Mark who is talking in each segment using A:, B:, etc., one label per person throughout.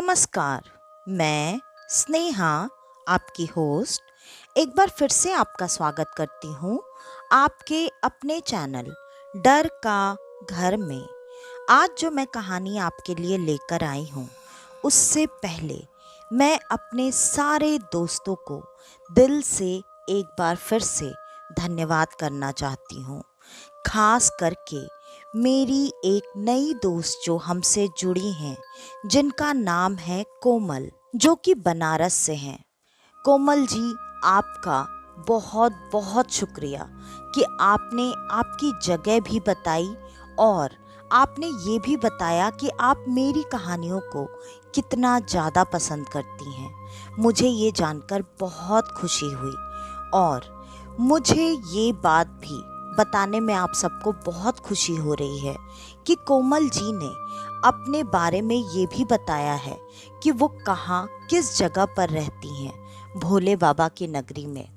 A: नमस्कार, मैं स्नेहा आपकी होस्ट एक बार फिर से आपका स्वागत करती हूँ आपके अपने चैनल डर का घर में। आज जो मैं कहानी आपके लिए लेकर आई हूँ उससे पहले मैं अपने सारे दोस्तों को दिल से एक बार फिर से धन्यवाद करना चाहती हूँ। खास करके मेरी एक नई दोस्त जो हमसे जुड़ी हैं, जिनका नाम है कोमल, जो कि बनारस से हैं। कोमल जी, आपका बहुत बहुत शुक्रिया कि आपने आपकी जगह भी बताई और आपने ये भी बताया कि आप मेरी कहानियों को कितना ज़्यादा पसंद करती हैं। मुझे ये जानकर बहुत खुशी हुई और मुझे ये बात भी बताने में आप सबको बहुत खुशी हो रही है कि कोमल जी ने अपने बारे में ये भी बताया है कि वो कहाँ किस जगह पर रहती हैं, भोले बाबा की नगरी में।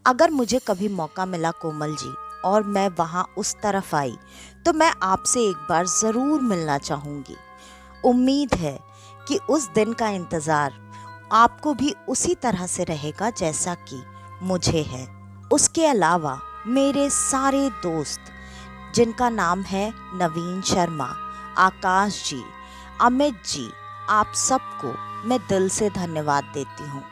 A: अगर मुझे कभी मौका मिला कोमल जी और मैं वहाँ उस तरफ आई तो मैं आपसे एक बार ज़रूर मिलना चाहूँगी। उम्मीद है कि उस दिन का इंतज़ार आपको भी उसी तरह से रहेगा जैसा कि मुझे है। उसके अलावा मेरे सारे दोस्त, जिनका नाम है नवीन शर्मा, आकाश जी, अमित जी, आप सबको मैं दिल से धन्यवाद देती हूँ।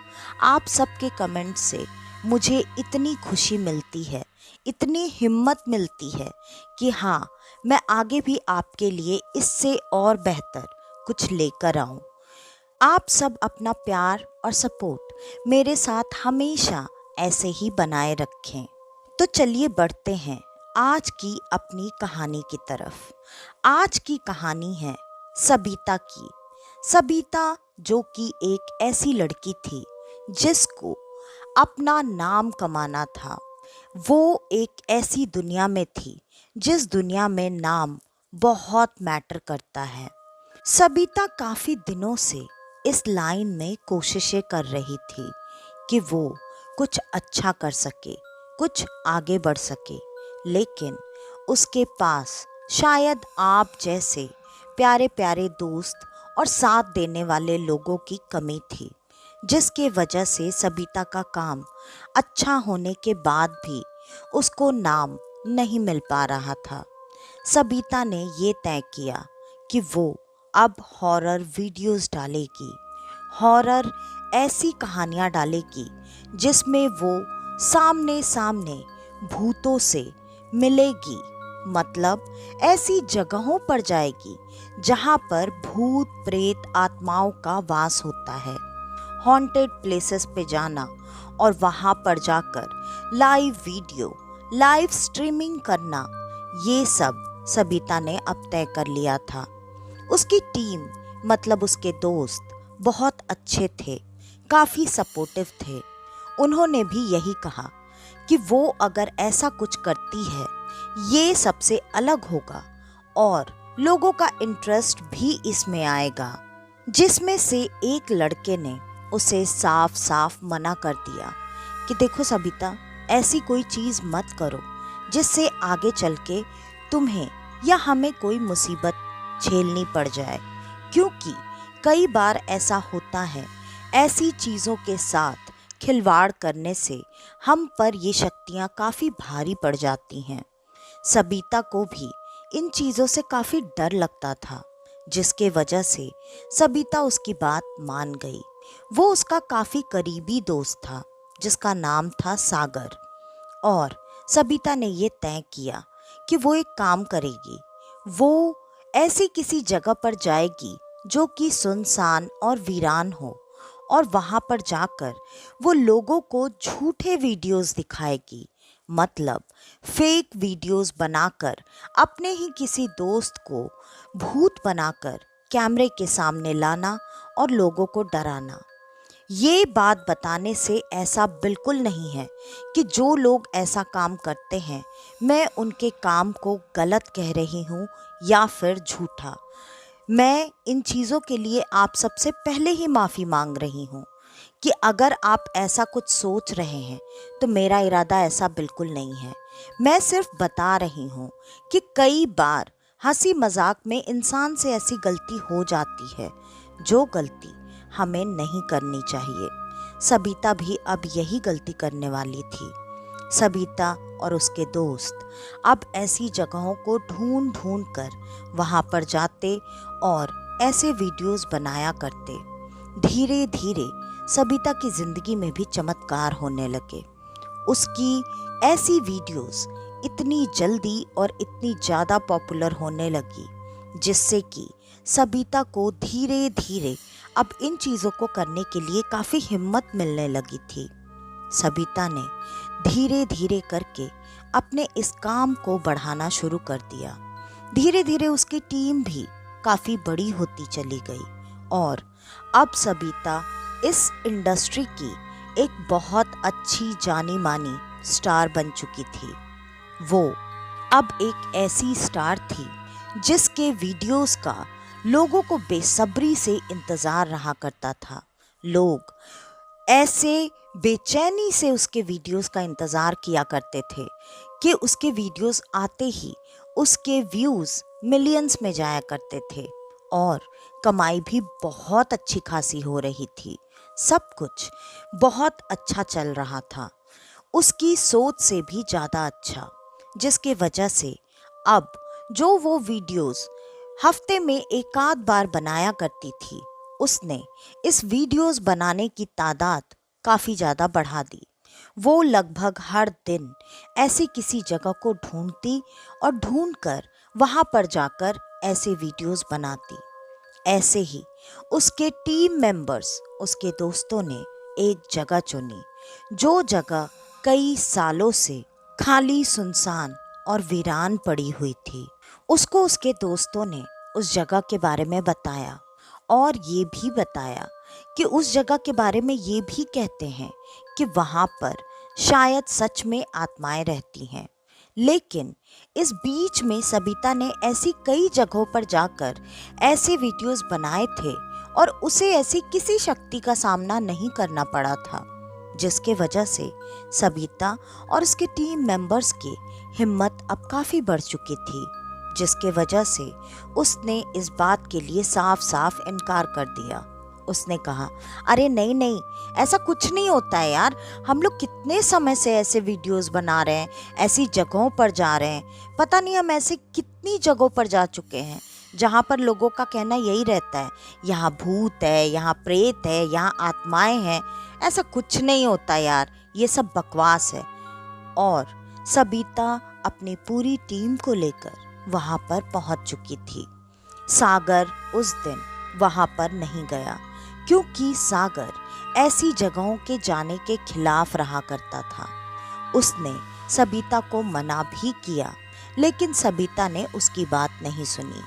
A: आप सबके कमेंट से मुझे इतनी खुशी मिलती है, इतनी हिम्मत मिलती है कि हाँ, मैं आगे भी आपके लिए इससे और बेहतर कुछ लेकर आऊँ। आप सब अपना प्यार और सपोर्ट मेरे साथ हमेशा ऐसे ही बनाए रखें। तो चलिए बढ़ते हैं आज की अपनी कहानी की तरफ। आज की कहानी है सबिता की। सबिता जो कि एक ऐसी लड़की थी जिसको अपना नाम कमाना था। वो एक ऐसी दुनिया में थी जिस दुनिया में नाम बहुत मैटर करता है। सबिता काफ़ी दिनों से इस लाइन में कोशिशें कर रही थी कि वो कुछ अच्छा कर सके, कुछ आगे बढ़ सके, लेकिन उसके पास शायद आप जैसे प्यारे प्यारे दोस्त और साथ देने वाले लोगों की कमी थी, जिसके वजह से सबिता का काम अच्छा होने के बाद भी उसको नाम नहीं मिल पा रहा था। सबिता ने ये तय किया कि वो अब हॉरर वीडियोस डालेगी, हॉरर ऐसी कहानियाँ डालेगी जिसमें वो सामने सामने भूतों से मिलेगी, मतलब ऐसी जगहों पर जाएगी जहाँ पर भूत प्रेत आत्माओं का वास होता है। हॉन्टेड प्लेसेस पे जाना और वहाँ पर जाकर लाइव वीडियो, लाइव स्ट्रीमिंग करना, ये सब सबिता ने अब तय कर लिया था। उसकी टीम, मतलब उसके दोस्त बहुत अच्छे थे, काफ़ी सपोर्टिव थे। उन्होंने भी यही कहा कि वो अगर ऐसा कुछ करती है, ये सबसे अलग होगा और लोगों का इंटरेस्ट भी इसमें आएगा। जिसमें से एक लड़के ने उसे साफ साफ मना कर दिया कि देखो सबिता, ऐसी कोई चीज़ मत करो जिससे आगे चल के तुम्हें या हमें कोई मुसीबत झेलनी पड़ जाए, क्योंकि कई बार ऐसा होता है, ऐसी चीज़ों के साथ खिलवाड़ करने से हम पर ये शक्तियाँ काफ़ी भारी पड़ जाती हैं। सबिता को भी इन चीज़ों से काफ़ी डर लगता था, जिसके वजह से सबिता उसकी बात मान गई। वो उसका काफ़ी करीबी दोस्त था जिसका नाम था सागर, और सबिता ने ये तय किया कि वो एक काम करेगी। वो ऐसी किसी जगह पर जाएगी जो कि सुनसान और वीरान हो, और वहाँ पर जाकर वो लोगों को झूठे वीडियोस दिखाएगी, मतलब फेक वीडियोस बनाकर अपने ही किसी दोस्त को भूत बनाकर कैमरे के सामने लाना और लोगों को डराना। ये बात बताने से ऐसा बिल्कुल नहीं है कि जो लोग ऐसा काम करते हैं मैं उनके काम को गलत कह रही हूँ या फिर झूठा। मैं इन चीज़ों के लिए आप सबसे पहले ही माफ़ी मांग रही हूँ कि अगर आप ऐसा कुछ सोच रहे हैं तो मेरा इरादा ऐसा बिल्कुल नहीं है। मैं सिर्फ बता रही हूँ कि कई बार हंसी मजाक में इंसान से ऐसी गलती हो जाती है जो गलती हमें नहीं करनी चाहिए। सबिता भी अब यही गलती करने वाली थी। सबिता और उसके दोस्त अब ऐसी जगहों को ढूंढ ढूंढ कर वहां पर जाते और ऐसे वीडियोस बनाया करते। धीरे धीरे सबिता की जिंदगी में भी चमत्कार होने लगे। उसकी ऐसी वीडियोस इतनी जल्दी और इतनी ज़्यादा पॉपुलर होने लगी, जिससे कि सबिता को धीरे धीरे अब इन चीज़ों को करने के लिए काफ़ी हिम्मत मिलने लगी थी। सबिता ने धीरे धीरे करके अपने इस काम को बढ़ाना शुरू कर दिया। धीरे धीरे उसकी टीम भी काफ़ी बड़ी होती चली गई और अब सबिता इस इंडस्ट्री की एक बहुत अच्छी जानी मानी स्टार बन चुकी थी। वो अब एक ऐसी स्टार थी जिसके वीडियोस का लोगों को बेसब्री से इंतज़ार रहा करता था। लोग ऐसे बेचैनी से उसके वीडियोस का इंतज़ार किया करते थे कि उसके वीडियोस आते ही उसके व्यूज़ मिलियंस में जाया करते थे और कमाई भी बहुत अच्छी खासी हो रही थी। सब कुछ बहुत अच्छा चल रहा था, उसकी सोच से भी ज़्यादा अच्छा, जिसके वजह से अब जो वो वीडियोस हफ्ते में एक आध बार बनाया करती थी, उसने इस वीडियोस बनाने की तादाद काफ़ी ज़्यादा बढ़ा दी। वो लगभग हर दिन ऐसी किसी जगह को ढूंढती और ढूंढकर वहाँ पर जाकर ऐसे वीडियोस बनाती। ऐसे ही उसके टीम मेंबर्स, उसके दोस्तों ने एक जगह चुनी, जो जगह कई सालों से खाली, सुनसान और वीरान पड़ी हुई थी। उसको उसके दोस्तों ने उस जगह के बारे में बताया और ये भी बताया कि उस जगह के बारे में ये भी कहते हैं कि वहाँ पर शायद सच में आत्माएं रहती हैं। लेकिन इस बीच में सबिता ने ऐसी कई जगहों पर जाकर ऐसे वीडियोस बनाए थे और उसे ऐसी किसी शक्ति का सामना नहीं करना पड़ा था, जिसके वजह से सबिता और उसके टीम मेंबर्स की हिम्मत अब काफ़ी बढ़ चुकी थी, जिसके वजह से उसने इस बात के लिए साफ साफ इनकार कर दिया। उसने कहा, अरे नहीं नहीं, ऐसा कुछ नहीं होता है यार, हम लोग कितने समय से ऐसे वीडियोस बना रहे हैं, ऐसी जगहों पर जा रहे हैं, पता नहीं हम ऐसे कितनी जगहों पर जा चुके हैं जहाँ पर लोगों का कहना यही रहता है, यहाँ भूत है, यहाँ प्रेत है, यहाँ आत्माएं हैं। ऐसा कुछ नहीं होता यार, ये सब बकवास है। और सबिता अपनी पूरी टीम को लेकर वहाँ पर पहुँच चुकी थी। सागर उस दिन वहाँ पर नहीं गया, क्योंकि सागर ऐसी जगहों के जाने के खिलाफ रहा करता था। उसने सबिता को मना भी किया, लेकिन सबिता ने उसकी बात नहीं सुनी।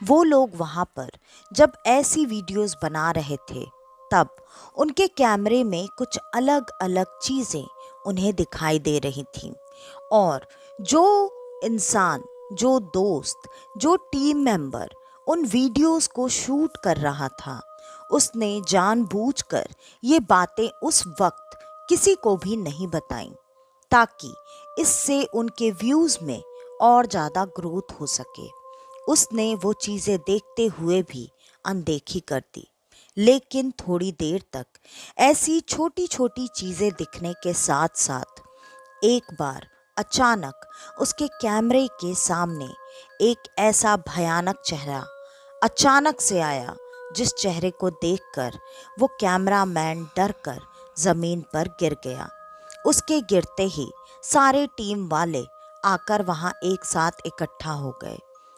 A: वो लोग वहाँ पर जब ऐसी वीडियोस बना रहे थे, तब उनके कैमरे में कुछ अलग अलग चीज़ें उन्हें दिखाई दे रही थीं और जो इंसान, जो दोस्त, जो टीम मेंबर उन वीडियोस को शूट कर रहा था, उसने जानबूझकर ये बातें उस वक्त किसी को भी नहीं बताई, ताकि इससे उनके व्यूज़ में और ज़्यादा ग्रोथ हो सके। उसने वो चीज़ें देखते हुए भी अनदेखी कर दी। लेकिन थोड़ी देर तक ऐसी छोटी छोटी चीज़ें दिखने के साथ साथ एक बार अचानक उसके कैमरे के सामने एक ऐसा भयानक चेहरा अचानक से आया, जिस चेहरे को देखकर वो कैमरामैन डरकर ज़मीन पर गिर गया। उसके गिरते ही सारे टीम वाले आकर वहाँ एक साथ इकट्ठा हो गए।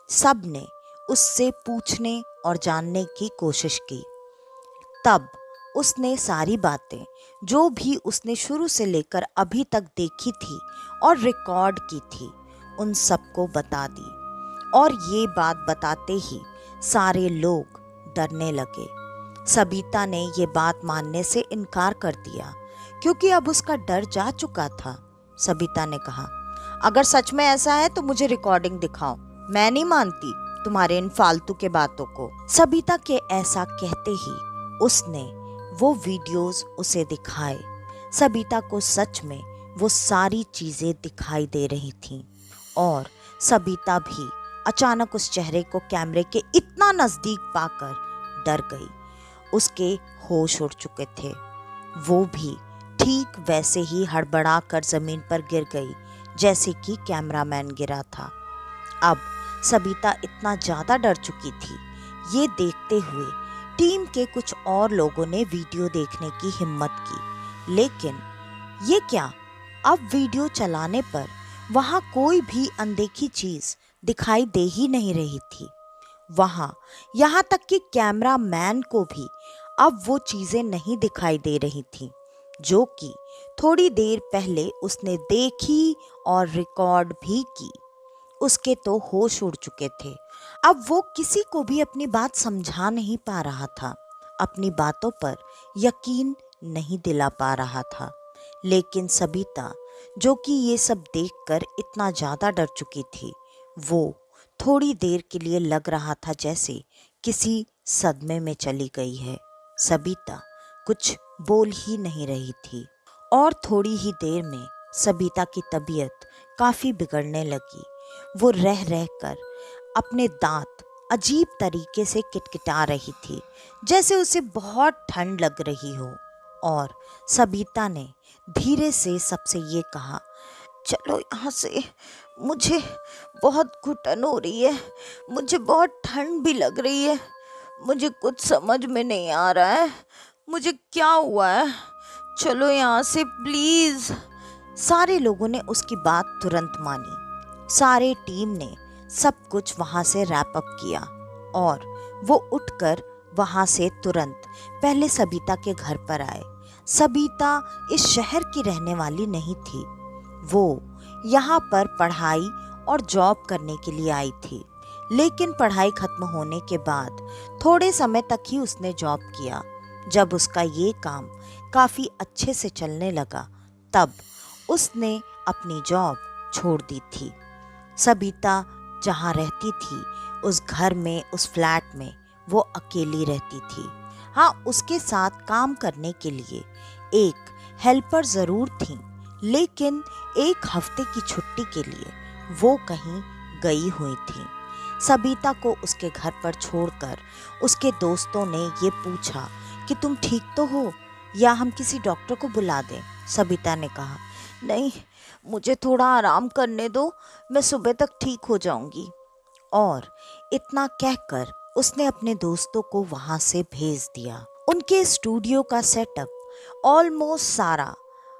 A: सब ने उससे पूछने और जानने की कोशिश की। तब उसने सारी बातें जो भी उसने शुरू से लेकर अभी तक देखी थी और रिकॉर्ड की थी, उन सबको बता दी। और ये बात बताते ही सारे लोग डरने लगे। सबिता ने ये बात मानने से इनकार कर दिया, क्योंकि अब उसका डर जा चुका था। सबिता ने कहा, अगर सच में ऐसा है तो मुझे रिकॉर्डिंग दिखाओ, मैं नहीं मानती तुम्हारे इन फालतू के बातों को। सबिता के ऐसा कहते ही उसने वो वीडियोस उसे दिखाए। सबिता को सच में वो सारी चीज़ें दिखाई दे रही थीं और सबिता भी अचानक उस चेहरे को कैमरे के इतना नज़दीक पाकर डर गई। उसके होश उड़ चुके थे। वो भी ठीक वैसे ही हड़बड़ा कर जमीन पर गिर गई जैसे कि कैमरामैन गिरा था। अब सबिता इतना ज्यादा डर चुकी थी। ये देखते हुए टीम के कुछ और लोगों ने वीडियो देखने की हिम्मत की, लेकिन ये क्या, अब वीडियो चलाने पर वहां कोई भी अनदेखी चीज दिखाई दे ही नहीं रही थी। वहां यहाँ तक कि कैमरामैन को भी अब वो चीजें नहीं दिखाई दे रही थीं जो कि थोड़ी देर पहले उसने देखी और रिकॉर्ड भी की। उसके तो होश उड़ चुके थे। अब वो किसी को भी अपनी बात समझा नहीं पा रहा था, अपनी बातों पर यकीन नहीं दिला पा रहा था। लेकिन सबिता, जो कि ये सब देखकर इतना ज्यादा डर चुकी थी, वो थोड़ी देर के लिए लग रहा था जैसे किसी सदमे में चली गई है। सबिता कुछ बोल ही नहीं रही थी और थोड़ी ही देर में सबिता की तबीयत काफी बिगड़ने लगी। वो रह रह कर अपने दांत अजीब तरीके से किटकिटा रही थी, जैसे उसे बहुत ठंड लग रही हो। और सबिता ने धीरे से सबसे ये कहा, चलो यहाँ से, मुझे बहुत घुटन हो रही है, मुझे बहुत ठंड भी लग रही है, मुझे कुछ समझ में नहीं आ रहा है, मुझे क्या हुआ है, चलो यहाँ से प्लीज। सारे लोगों ने उसकी बात तुरंत मानी। सारे टीम ने सब कुछ वहां से रैप अप किया और वो उठकर वहां से तुरंत पहले सबिता के घर पर आए। सबिता इस शहर की रहने वाली नहीं थी। वो यहाँ पर पढ़ाई और जॉब करने के लिए आई थी, लेकिन पढ़ाई खत्म होने के बाद थोड़े समय तक ही उसने जॉब किया। जब उसका ये काम काफी अच्छे से चलने लगा, तब उसने अपनी जॉब छोड़ दी थी। सबिता जहाँ रहती थी, उस घर में, उस फ्लैट में वो अकेली रहती थी। हाँ, उसके साथ काम करने के लिए एक हेल्पर जरूर थी, लेकिन एक हफ्ते की छुट्टी के लिए वो कहीं गई हुई थी। सबिता को उसके घर पर छोड़कर उसके दोस्तों ने ये पूछा कि तुम ठीक तो हो या हम किसी डॉक्टर को बुला दें। सबिता ने कहा, नहीं, मुझे थोड़ा आराम करने दो, मैं सुबह तक ठीक हो जाऊंगी। और इतना कहकर उसने अपने दोस्तों को वहां से भेज दिया। उनके स्टूडियो का सेटअप ऑलमोस्ट सारा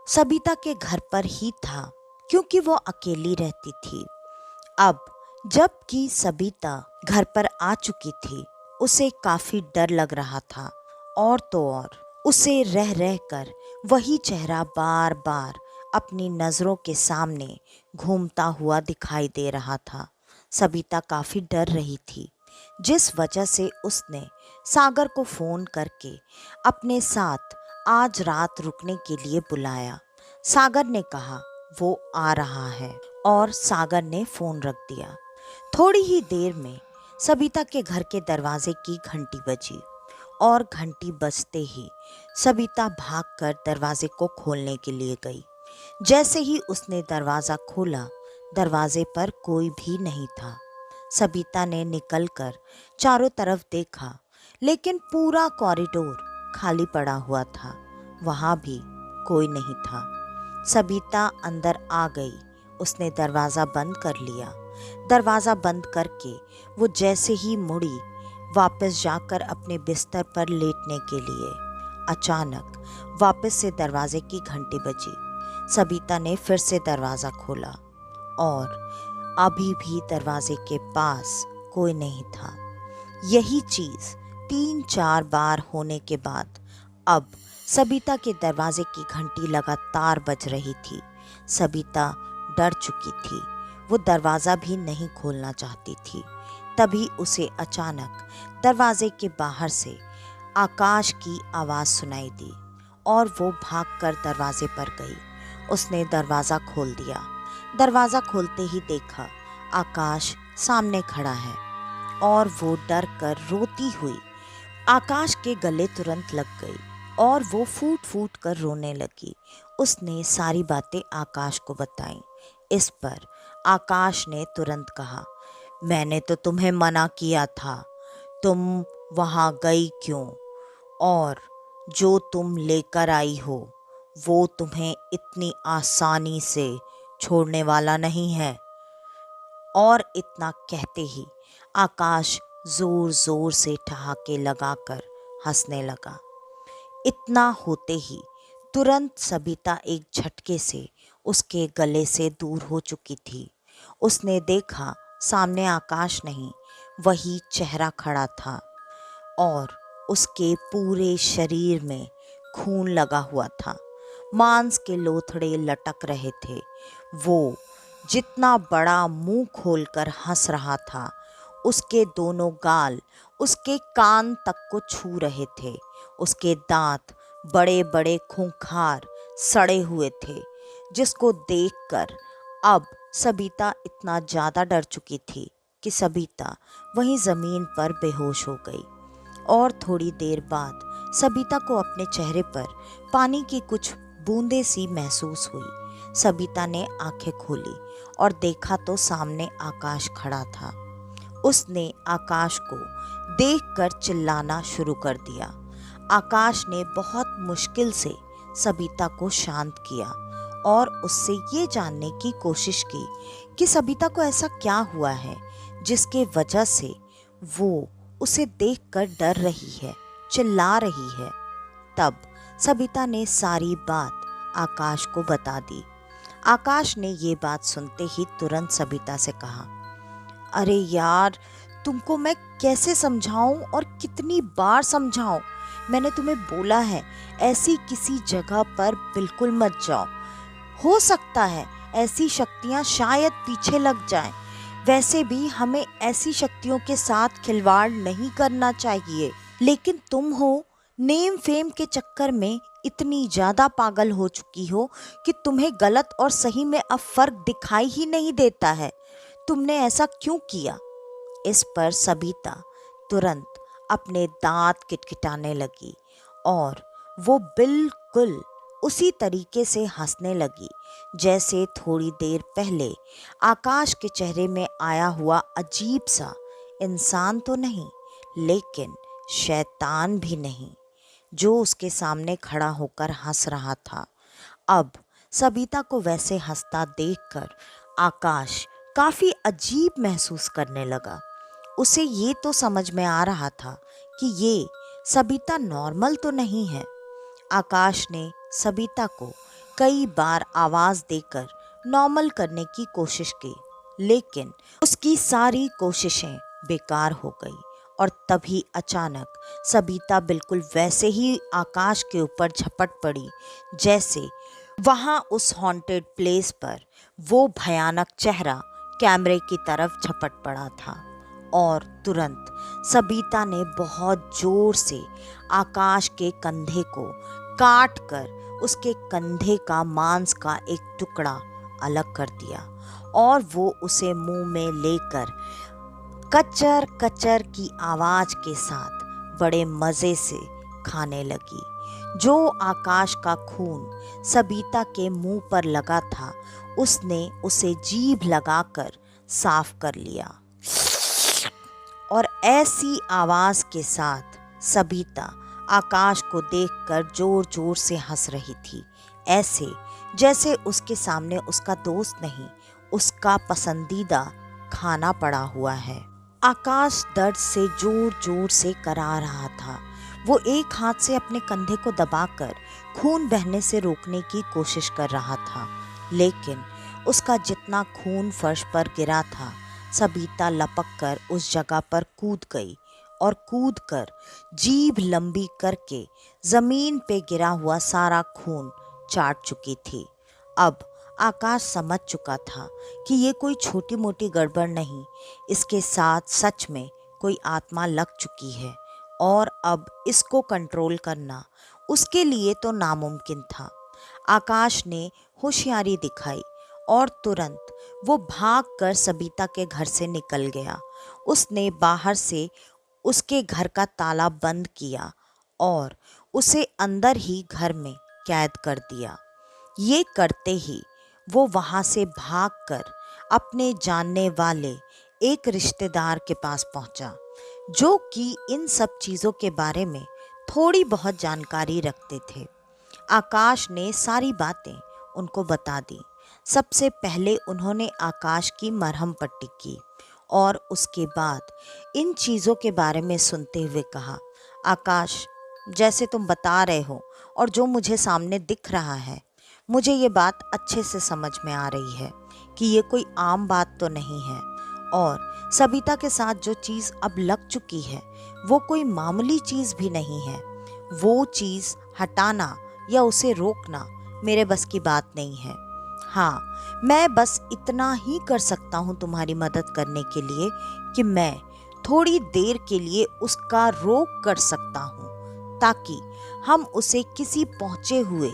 A: सबिता के घर पर ही था, क्योंकि वो अकेली रहती थी। अब जबकि सबिता घर पर आ चुकी थी, उसे काफी डर लग रहा था। और तो और उसे रह रह कर वही चेहरा बार बार अपनी नजरों के सामने घूमता हुआ दिखाई दे रहा था। सबिता काफी डर रही थी, जिस वजह से उसने सागर को फोन करके अपने साथ आज रात रुकने के लिए बुलाया। सागर ने कहा वो आ रहा है और सागर ने फोन रख दिया। थोड़ी ही देर में सबिता के घर के दरवाजे की घंटी बजी और घंटी बजते ही सबिता भागकर दरवाजे को खोलने के लिए गई। जैसे ही उसने दरवाजा खोला, दरवाजे पर कोई भी नहीं था। सबिता ने निकलकर चारों तरफ देखा, लेकिन पूरा कॉरिडोर खाली पड़ा हुआ था, वहां भी कोई नहीं था। सबिता अंदर आ गई। उसने दरवाजा बंद कर लिया। दरवाजा बंद करके वो जैसे ही मुड़ी वापस जाकर अपने बिस्तर पर लेटने के लिए, अचानक वापस से दरवाजे की घंटी बजी। सबिता ने फिर से दरवाजा खोला और अभी भी दरवाजे के पास कोई नहीं था। यही चीज 3-4 बार होने के बाद अब सबिता के दरवाजे की घंटी लगातार बज रही थी। सबिता डर चुकी थी, वो दरवाजा भी नहीं खोलना चाहती थी। तभी उसे अचानक दरवाजे के बाहर से आकाश की आवाज सुनाई दी और वो भागकर दरवाजे पर गई। उसने दरवाजा खोल दिया। दरवाजा खोलते ही देखा आकाश सामने खड़ा है और वो डर कर रोती हुई आकाश के गले तुरंत लग गई और वो फूट फूट कर रोने लगी। उसने सारी बातें आकाश को बताई। इस पर आकाश ने तुरंत कहा, मैंने तो तुम्हें मना किया था, तुम वहां गई क्यों? और जो तुम लेकर आई हो वो तुम्हें इतनी आसानी से छोड़ने वाला नहीं है। और इतना कहते ही आकाश जोर जोर से ठहाके लगाकर हंसने लगा। इतना होते ही तुरंत सबिता एक झटके से उसके गले से दूर हो चुकी थी। उसने देखा सामने आकाश नहीं, वही चेहरा खड़ा था और उसके पूरे शरीर में खून लगा हुआ था। मांस के लोथड़े लटक रहे थे। वो जितना बड़ा मुंह खोलकर हंस रहा था, उसके दोनों गाल उसके कान तक को छू रहे थे। उसके दांत बड़े बड़े खूंखार सड़े हुए थे, जिसको देखकर अब सबिता इतना ज़्यादा डर चुकी थी कि सबिता वहीं ज़मीन पर बेहोश हो गई। और थोड़ी देर बाद सबिता को अपने चेहरे पर पानी की कुछ बूंदें सी महसूस हुई। सबिता ने आंखें खोली और देखा तो सामने आकाश खड़ा था। उसने आकाश को देखकर चिल्लाना शुरू कर दिया। आकाश ने बहुत मुश्किल से सबिता को शांत किया और उससे ये जानने की कोशिश की कि सबिता को ऐसा क्या हुआ है जिसके वजह से वो उसे देखकर डर रही है, चिल्ला रही है। तब सबिता ने सारी बात आकाश को बता दी। आकाश ने ये बात सुनते ही तुरंत सबिता से कहा, अरे यार, तुमको मैं कैसे समझाऊं और कितनी बार समझाऊं? मैंने तुम्हें बोला है ऐसी किसी जगह पर बिल्कुल मत जाओ। हो सकता है ऐसी शक्तियां शायद पीछे लग जाएं। वैसे भी हमें ऐसी शक्तियों के साथ खिलवाड़ नहीं करना चाहिए, लेकिन तुम हो नेम फेम के चक्कर में इतनी ज्यादा पागल हो चुकी हो कि तुम्हें गलत और सही में अब फर्क दिखाई ही नहीं देता है। तुमने ऐसा क्यों किया? इस पर सबिता तुरंत अपने दांत किटकिटाने लगी और वो बिल्कुल उसी तरीके से हंसने लगी जैसे थोड़ी देर पहले आकाश के चेहरे में आया हुआ अजीब सा इंसान तो नहीं, लेकिन शैतान भी नहीं, जो उसके सामने खड़ा होकर हंस रहा था। अब सबिता को वैसे हंसता देखकर आकाश काफी अजीब महसूस करने लगा। उसे ये तो समझ में आ रहा था कि ये सबिता नॉर्मल तो नहीं है। आकाश ने सबिता को कई बार आवाज देकर नॉर्मल करने की कोशिश की, लेकिन उसकी सारी कोशिशें बेकार हो गई। और तभी अचानक सबिता बिल्कुल वैसे ही आकाश के ऊपर झपट पड़ी जैसे वहां उस हॉन्टेड प्लेस पर वो भयानक चेहरा कैमरे की तरफ झपट पड़ा था। और तुरंत सबिता ने बहुत जोर से आकाश के कंधे को काट कर उसके कंधे का मांस का एक टुकड़ा अलग कर दिया और वो उसे मुंह में लेकर कचर कचर की आवाज के साथ बड़े मजे से खाने लगी। जो आकाश का खून सबिता के मुंह पर लगा था, उसने उसे जीभ लगाकर साफ कर लिया और ऐसी आवाज के साथ सबिता आकाश को देखकर जोर जोर से हंस रही थी, ऐसे जैसे उसके सामने उसका दोस्त नहीं, उसका पसंदीदा खाना पड़ा हुआ है। आकाश दर्द से जोर जोर से करा रहा था। वो एक हाथ से अपने कंधे को दबाकर खून बहने से रोकने की कोशिश कर रहा था, लेकिन उसका जितना खून फर्श पर गिरा था, सबिता लपक कर उस जगह पर कूद गई और कूद कर जीभ लंबी करके जमीन पे गिरा हुआ सारा खून चाट चुकी थी। अब आकाश समझ चुका था कि ये कोई छोटी मोटी गड़बड़ नहीं, इसके साथ सच में कोई आत्मा लग चुकी है और अब इसको कंट्रोल करना उसके लिए तो नामुमकिन था। आकाश ने होशियारी दिखाई और तुरंत वो भागकर सबिता के घर से निकल गया। उसने बाहर से उसके घर का ताला बंद किया और उसे अंदर ही घर में कैद कर दिया। ये करते ही वो वहां से भागकर अपने जानने वाले एक रिश्तेदार के पास पहुंचा, जो कि इन सब चीज़ों के बारे में थोड़ी बहुत जानकारी रखते थे। आकाश ने सारी बातें उनको बता दी। सबसे पहले उन्होंने आकाश की मरहम पट्टी की और उसके बाद इन चीज़ों के बारे में सुनते हुए कहा, आकाश, जैसे तुम बता रहे हो और जो मुझे सामने दिख रहा है, मुझे ये बात अच्छे से समझ में आ रही है कि ये कोई आम बात तो नहीं है और सबिता के साथ जो चीज़ अब लग चुकी है वो कोई मामूली चीज़ भी नहीं है। वो चीज़ हटाना या उसे रोकना मेरे बस की बात नहीं है। हाँ, मैं बस इतना ही कर सकता हूँ तुम्हारी मदद करने के लिए कि मैं थोड़ी देर के लिए उसका रोक कर सकता हूँ ताकि हम उसे किसी पहुँचे हुए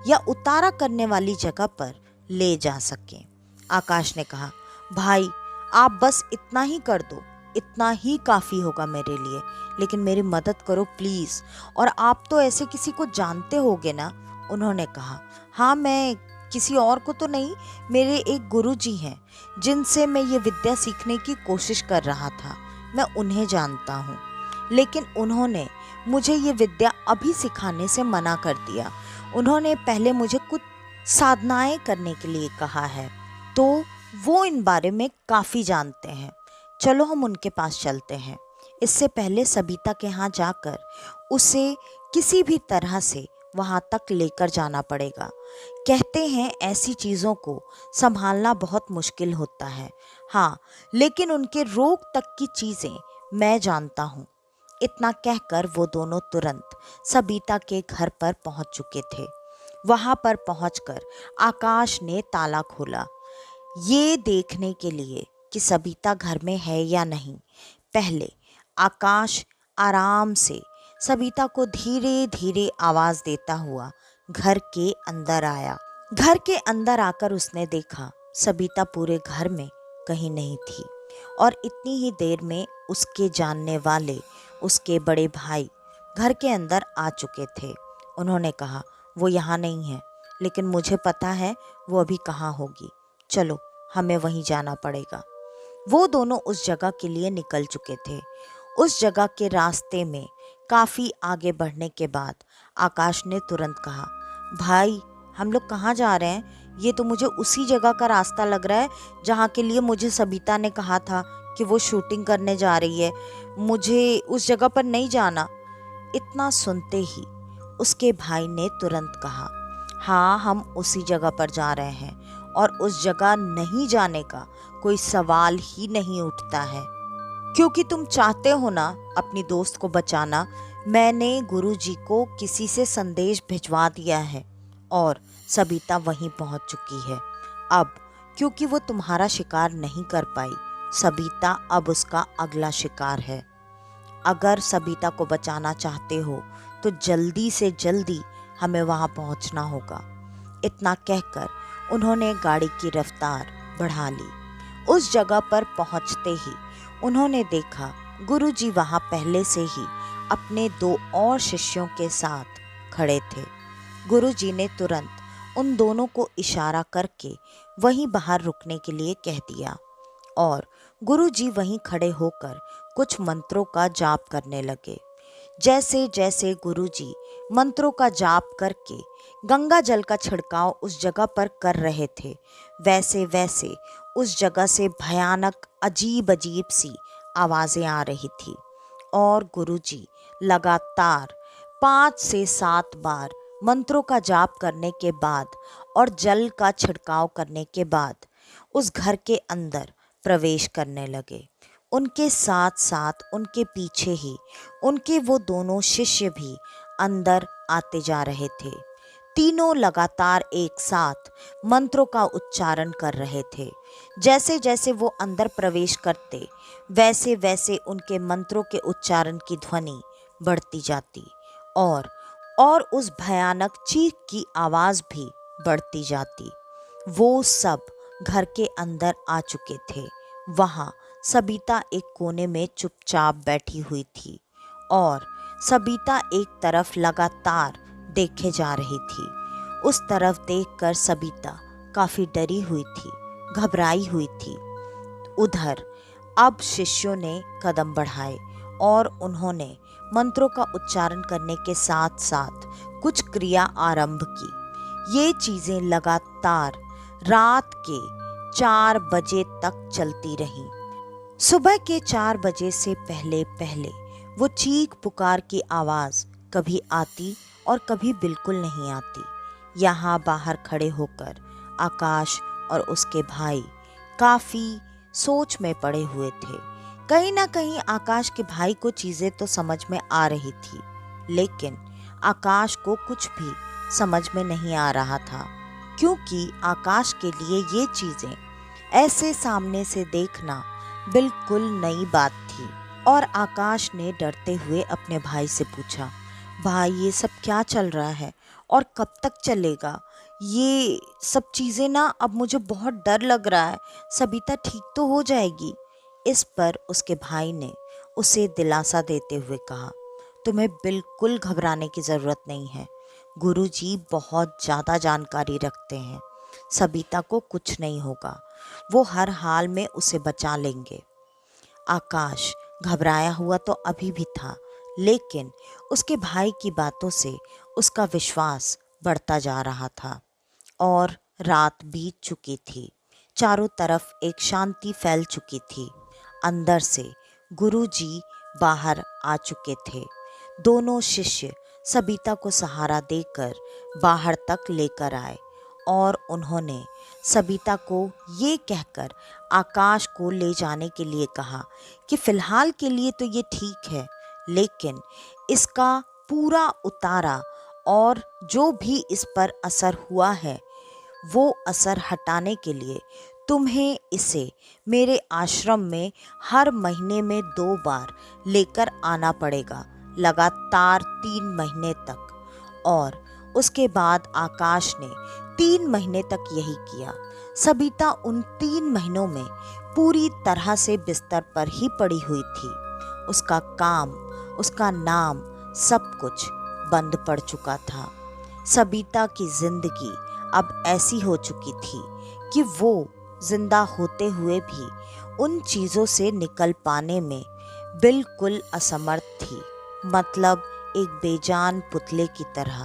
A: या उतारा करने वाली जगह पर ले जा सकें। आकाश ने कहा, भाई, आप बस इतना ही कर दो, इतना ही काफ़ी होगा मेरे लिए, लेकिन मेरी मदद करो प्लीज़। और आप तो ऐसे किसी को जानते होगे ना? उन्होंने कहा, हाँ, मैं किसी और को तो नहीं, मेरे एक गुरुजी हैं जिनसे मैं ये विद्या सीखने की कोशिश कर रहा था, मैं उन्हें जानता हूँ, लेकिन उन्होंने मुझे ये विद्या अभी सिखाने से मना कर दिया। उन्होंने पहले मुझे कुछ साधनाएं करने के लिए कहा है, तो वो इन बारे में काफ़ी जानते हैं। चलो हम उनके पास चलते हैं। इससे पहले सबिता के यहाँ जाकर उसे किसी भी तरह से वहाँ तक लेकर जाना पड़ेगा। कहते हैं ऐसी चीज़ों को संभालना बहुत मुश्किल होता है। हाँ, लेकिन उनके रोग तक की चीज़ें मैं जानता हूँ। इतना कहकर वो दोनों तुरंत सबिता के घर पर पहुँच चुके थे। वहाँ पर पहुँचकर आकाश ने ताला खोला, ये देखने के लिए कि सबिता घर में है या नहीं। पहले आकाश आराम से सबिता को धीरे धीरे आवाज़ देता हुआ घर के अंदर आया। घर के अंदर आकर उसने देखा सबिता पूरे घर में कहीं नहीं थी और इतनी ही देर में उसके जानने वाले उसके बड़े भाई घर के अंदर आ चुके थे। उन्होंने कहा, वो यहाँ नहीं है, लेकिन मुझे पता है वो अभी कहाँ होगी। चलो, हमें वहीं जाना पड़ेगा। वो दोनों उस जगह के लिए निकल चुके थे। उस जगह के रास्ते में काफ़ी आगे बढ़ने के बाद आकाश ने तुरंत कहा, भाई, हम लोग कहाँ जा रहे हैं? ये तो मुझे उसी जगह का रास्ता लग रहा है जहाँ के लिए मुझे सबिता ने कहा था कि वो शूटिंग करने जा रही है। मुझे उस जगह पर नहीं जाना। इतना सुनते ही उसके भाई ने तुरंत कहा, हाँ, हम उसी जगह पर जा रहे हैं और उस जगह नहीं जाने का कोई सवाल ही नहीं उठता है, क्योंकि तुम चाहते हो ना अपनी दोस्त को बचाना। मैंने गुरुजी को किसी से संदेश भिजवा दिया है और सबिता वहीं पहुंच चुकी है। अब क्योंकि वो तुम्हारा शिकार नहीं कर पाई, सबिता अब उसका अगला शिकार है। अगर सबिता को बचाना चाहते हो तो जल्दी से जल्दी हमें वहां पहुंचना होगा। इतना कहकर उन्होंने गाड़ी की रफ्तार बढ़ा ली। उस जगह पर पहुंचते ही उन्होंने देखा गुरुजी वहां पहले से ही अपने दो और शिष्यों के साथ खड़े थे। गुरुजी ने तुरंत उन दोनों को इशारा करके वहीं बाहर रुकने के लिए कह दिया और गुरुजी वहीं खड़े होकर कुछ मंत्रों का जाप करने लगे। जैसे जैसे गुरुजी मंत्रों का जाप करके गंगा जल का छिड़काव उस जगह पर कर रहे थे, वैसे वैसे उस जगह से भयानक अजीब अजीब सी आवाज़ें आ रही थी और गुरुजी लगातार 5 से 7 बार मंत्रों का जाप करने के बाद और जल का छिड़काव करने के बाद उस घर के अंदर प्रवेश करने लगे। उनके साथ साथ उनके पीछे ही उनके वो दोनों शिष्य भी अंदर आते जा रहे थे। तीनों लगातार एक साथ मंत्रों का उच्चारण कर रहे थे। जैसे जैसे वो अंदर प्रवेश करते वैसे वैसे उनके मंत्रों के उच्चारण की ध्वनि बढ़ती जाती और उस भयानक चीख की आवाज़ भी बढ़ती जाती। वो सब घर के अंदर आ चुके थे। वहाँ सबिता एक कोने में चुपचाप बैठी हुई थी और सबिता एक तरफ लगातार देखे जा रही थी। उस तरफ देखकर सबिता काफ़ी डरी हुई थी, घबराई हुई थी। उधर अब शिष्यों ने कदम बढ़ाए और उन्होंने मंत्रों का उच्चारण करने के साथ साथ कुछ क्रिया आरंभ की। ये चीजें लगातार रात के 4 बजे तक चलती रहीं। सुबह के 4 बजे से पहले पहले वो चीख पुकार की आवाज कभी आती और कभी बिल्कुल नहीं आती। यहाँ बाहर खड़े होकर आकाश और उसके भाई काफी सोच में पड़े हुए थे। कहीं ना कहीं आकाश के भाई को चीजें तो समझ में आ रही थी, लेकिन आकाश को कुछ भी समझ में नहीं आ रहा था, क्योंकि आकाश के लिए ये चीजें ऐसे सामने से देखना बिल्कुल नई बात थी। और आकाश ने डरते हुए अपने भाई से पूछा, भाई ये सब क्या चल रहा है और कब तक चलेगा? ये सब चीज़ें ना अब मुझे बहुत डर लग रहा है। सबिता ठीक तो हो जाएगी? इस पर उसके भाई ने उसे दिलासा देते हुए कहा, तुम्हें बिल्कुल घबराने की ज़रूरत नहीं है। गुरुजी बहुत ज़्यादा जानकारी रखते हैं। सबिता को कुछ नहीं होगा, वो हर हाल में उसे बचा लेंगे। आकाश घबराया हुआ तो अभी भी था, लेकिन उसके भाई की बातों से उसका विश्वास बढ़ता जा रहा था। और रात बीत चुकी थी। चारों तरफ एक शांति फैल चुकी थी। अंदर से गुरुजी बाहर आ चुके थे। दोनों शिष्य सबिता को सहारा देकर बाहर तक लेकर आए और उन्होंने सबिता को ये कहकर आकाश को ले जाने के लिए कहा कि फिलहाल के लिए तो ये ठीक है, लेकिन इसका पूरा उतारा और जो भी इस पर असर हुआ है वो असर हटाने के लिए तुम्हें इसे मेरे आश्रम में हर महीने में 2 बार लेकर आना पड़ेगा, लगातार 3 महीने तक। और उसके बाद आकाश ने 3 महीने तक यही किया। सबिता उन 3 महीनों में पूरी तरह से बिस्तर पर ही पड़ी हुई थी। उसका काम, उसका नाम, सब कुछ बंद पड़ चुका था। सबिता की जिंदगी अब ऐसी हो चुकी थी कि वो जिंदा होते हुए भी उन चीज़ों से निकल पाने में बिल्कुल असमर्थ थी। मतलब एक बेजान पुतले की तरह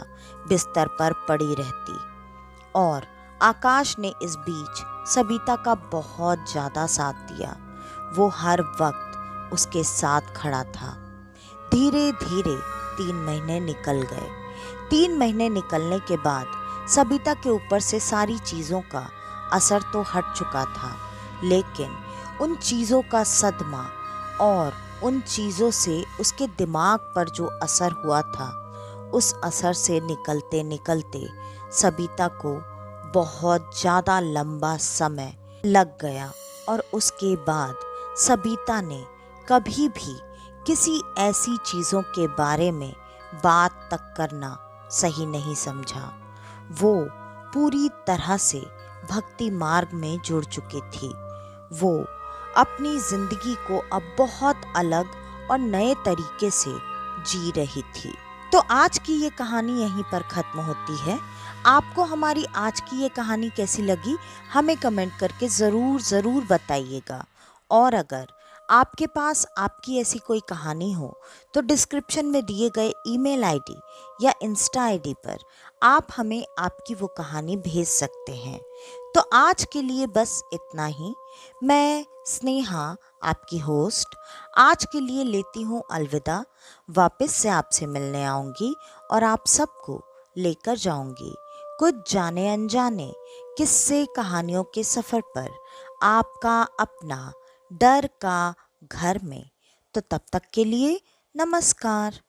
A: बिस्तर पर पड़ी रहती। और आकाश ने इस बीच सबिता का बहुत ज़्यादा साथ दिया। वो हर वक्त उसके साथ खड़ा था। धीरे धीरे 3 महीने निकल गए। 3 महीने निकलने के बाद सबिता के ऊपर से सारी चीज़ों का असर तो हट चुका था, लेकिन उन चीज़ों का सदमा और उन चीज़ों से उसके दिमाग पर जो असर हुआ था, उस असर से निकलते निकलते सबिता को बहुत ज़्यादा लंबा समय लग गया। और उसके बाद सबिता ने कभी भी किसी ऐसी चीज़ों के बारे में बात तक करना सही नहीं समझा। वो पूरी तरह से भक्ति मार्ग में जुड़ चुकी थी। वो अपनी जिंदगी को अब बहुत अलग और नए तरीके से जी रही थी। तो आज की ये कहानी यहीं पर ख़त्म होती है। आपको हमारी आज की ये कहानी कैसी लगी हमें कमेंट करके ज़रूर बताइएगा। और अगर आपके पास आपकी ऐसी कोई कहानी हो तो डिस्क्रिप्शन में दिए गए ईमेल आईडी या इंस्टा आईडी पर आप हमें आपकी वो कहानी भेज सकते हैं। तो आज के लिए बस इतना ही। मैं स्नेहा, आपकी होस्ट, आज के लिए लेती हूँ अलविदा। वापस से आपसे मिलने आऊँगी और आप सबको लेकर जाऊँगी कुछ जाने अनजाने किस्से कहानियों के सफ़र पर, आपका अपना डर का घर में। तो तब तक के लिए नमस्कार।